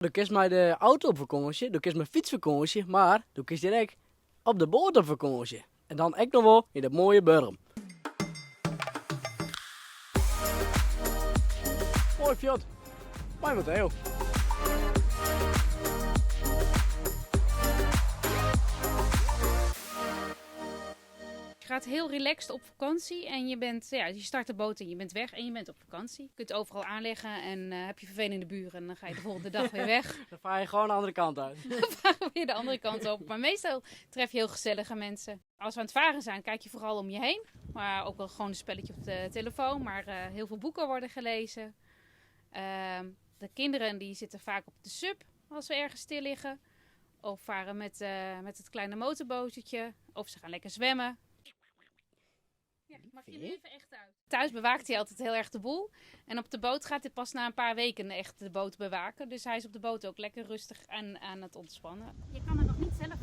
Dan kies mij de auto op vakantie, dan kies mijn fietsvakantie, maar dan kies direct op de boot op vakantie. En dan echt nog wel in dat mooie Burm. Mooi fjord. Mooi wat heel. Je gaat heel relaxed op vakantie en je start de boot en je bent weg en je bent op vakantie. Je kunt overal aanleggen en heb je vervelende buren en dan ga je de volgende dag weer weg. Dan vaar je gewoon de andere kant uit. Dan varen we weer de andere kant op. Maar meestal tref je heel gezellige mensen. Als we aan het varen zijn, kijk je vooral om je heen. Maar ook wel gewoon een spelletje op de telefoon. Maar heel veel boeken worden gelezen. De kinderen die zitten vaak op de sub als we ergens stil liggen. Of varen met het kleine motorbootje. Of ze gaan lekker zwemmen. Ja, mag je er even echt uit. Thuis bewaakt hij altijd heel erg de boel. En op de boot gaat hij pas na een paar weken echt de boot bewaken. Dus hij is op de boot ook lekker rustig en aan het ontspannen. Je kan er nog niet zelf